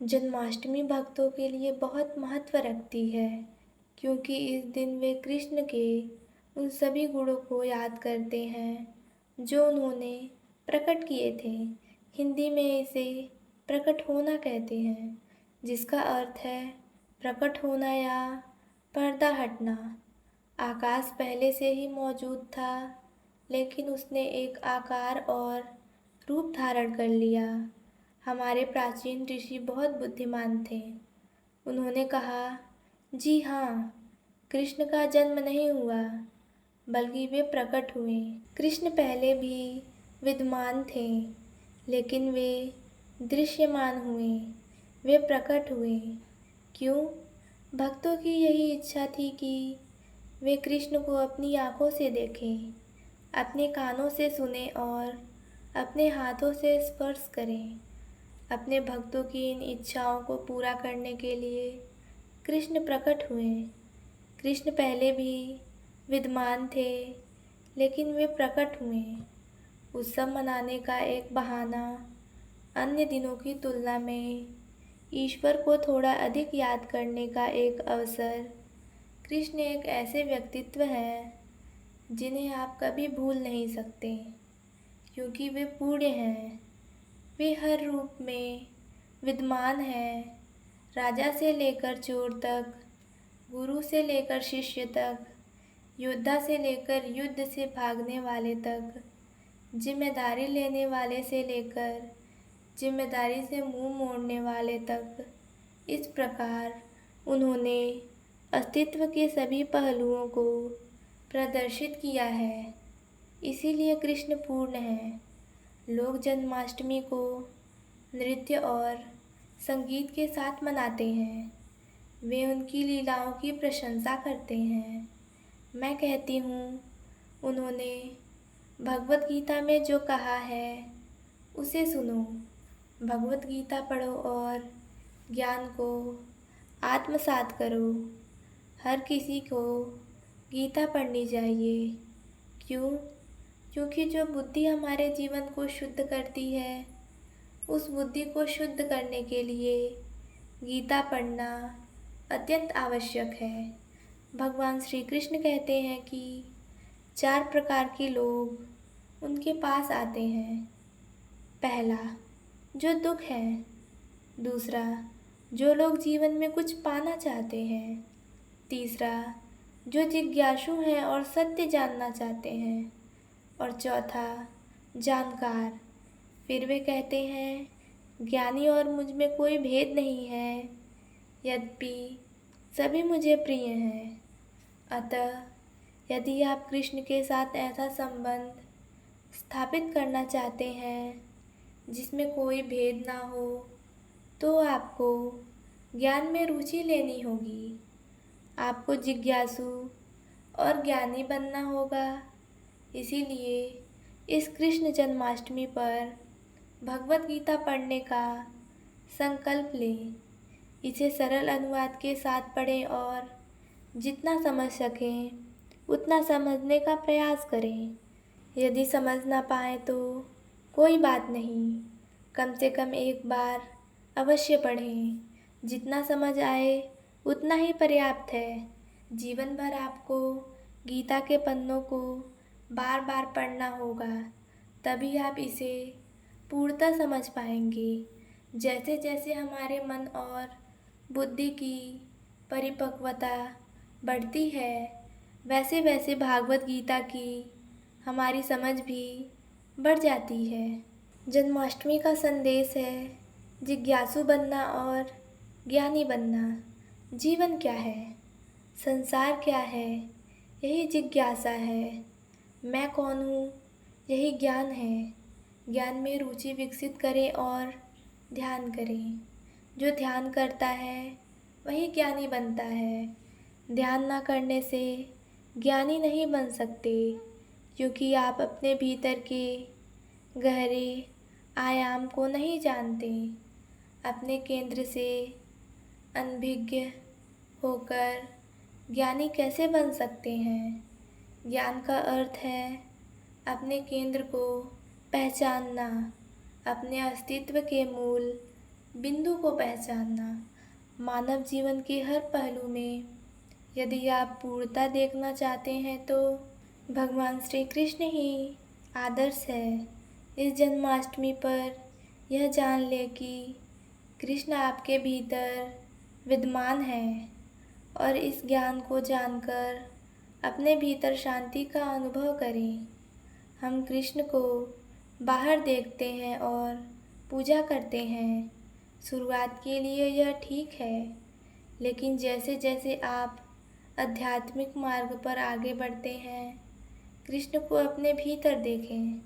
जन्माष्टमी भक्तों के लिए बहुत महत्व रखती है, क्योंकि इस दिन वे कृष्ण के उन सभी गुणों को याद करते हैं जो उन्होंने प्रकट किए थे। हिंदी में इसे प्रकट होना कहते हैं, जिसका अर्थ है प्रकट होना या पर्दा हटना। आकाश पहले से ही मौजूद था, लेकिन उसने एक आकार और रूप धारण कर लिया। हमारे प्राचीन ऋषि बहुत बुद्धिमान थे। उन्होंने कहा, जी हाँ, कृष्ण का जन्म नहीं हुआ, बल्कि वे प्रकट हुए। कृष्ण पहले भी विद्यमान थे, लेकिन वे दृश्यमान हुए, वे प्रकट हुए। क्यों? भक्तों की यही इच्छा थी कि वे कृष्ण को अपनी आँखों से देखें, अपने कानों से सुने और अपने हाथों से स्पर्श करें। अपने भक्तों की इन इच्छाओं को पूरा करने के लिए कृष्ण प्रकट हुए। कृष्ण पहले भी विद्यमान थे, लेकिन वे प्रकट हुए। उत्सव मनाने का एक बहाना अन्य दिनों की तुलना में ईश्वर को थोड़ा अधिक याद करने का एक अवसर। कृष्ण एक ऐसे व्यक्तित्व हैं जिन्हें आप कभी भूल नहीं सकते, क्योंकि वे पूर्ण हैं। वे हर रूप में विद्यमान हैं, राजा से लेकर चोर तक, गुरु से लेकर शिष्य तक, योद्धा से लेकर युद्ध से भागने वाले तक, जिम्मेदारी लेने वाले से लेकर जिम्मेदारी से मुंह मोड़ने वाले तक। इस प्रकार उन्होंने अस्तित्व के सभी पहलुओं को प्रदर्शित किया है। इसीलिए कृष्ण पूर्ण हैं। लोग जन्माष्टमी को नृत्य और संगीत के साथ मनाते हैं। वे उनकी लीलाओं की प्रशंसा करते हैं। मैं कहती हूँ, उन्होंने भगवत गीता में जो कहा है उसे सुनो। भगवत गीता पढ़ो और ज्ञान को आत्मसात करो। हर किसी को गीता पढ़नी चाहिए। क्यों? क्योंकि जो बुद्धि हमारे जीवन को शुद्ध करती है, उस बुद्धि को शुद्ध करने के लिए गीता पढ़ना अत्यंत आवश्यक है। भगवान श्री कृष्ण कहते हैं कि 4 प्रकार के लोग उनके पास आते हैं। पहला, जो दुख है। दूसरा, जो लोग जीवन में कुछ पाना चाहते हैं। तीसरा, जो जिज्ञासु हैं और सत्य जानना चाहते हैं। और चौथा, जानकार। फिर वे कहते हैं, ज्ञानी और मुझ में कोई भेद नहीं है, यद्यपि सभी मुझे प्रिय हैं। अतः यदि आप कृष्ण के साथ ऐसा संबंध स्थापित करना चाहते हैं जिसमें कोई भेद ना हो, तो आपको ज्ञान में रुचि लेनी होगी। आपको जिज्ञासु और ज्ञानी बनना होगा। इसीलिए इस कृष्ण जन्माष्टमी पर भगवत गीता पढ़ने का संकल्प लें। इसे सरल अनुवाद के साथ पढ़ें और जितना समझ सकें उतना समझने का प्रयास करें। यदि समझ ना पाए तो कोई बात नहीं, कम से कम एक बार अवश्य पढ़ें। जितना समझ आए उतना ही पर्याप्त है। जीवन भर आपको गीता के पन्नों को बार बार पढ़ना होगा, तभी आप इसे पूर्णतः समझ पाएंगे। जैसे जैसे हमारे मन और बुद्धि की परिपक्वता बढ़ती है, वैसे वैसे भागवत गीता की हमारी समझ भी बढ़ जाती है। जन्माष्टमी का संदेश है जिज्ञासु बनना और ज्ञानी बनना। जीवन क्या है? संसार क्या है? यही जिज्ञासा है। मैं कौन हूँ? यही ज्ञान है। ज्ञान में रुचि विकसित करें और ध्यान करें। जो ध्यान करता है वही ज्ञानी बनता है। ध्यान ना करने से ज्ञानी नहीं बन सकते, क्योंकि आप अपने भीतर के गहरे आयाम को नहीं जानते। अपने केंद्र से अनभिज्ञ होकर ज्ञानी कैसे बन सकते हैं? ज्ञान का अर्थ है अपने केंद्र को पहचानना, अपने अस्तित्व के मूल बिंदु को पहचानना। मानव जीवन के हर पहलू में यदि आप पूर्णता देखना चाहते हैं तो भगवान श्री कृष्ण ही आदर्श है। इस जन्माष्टमी पर यह जान ले कि कृष्ण आपके भीतर विद्यमान है और इस ज्ञान को जानकर अपने भीतर शांति का अनुभव करें। हम कृष्ण को बाहर देखते हैं और पूजा करते हैं। शुरुआत के लिए यह ठीक है, लेकिन जैसे जैसे आप आध्यात्मिक मार्ग पर आगे बढ़ते हैं, कृष्ण को अपने भीतर देखें।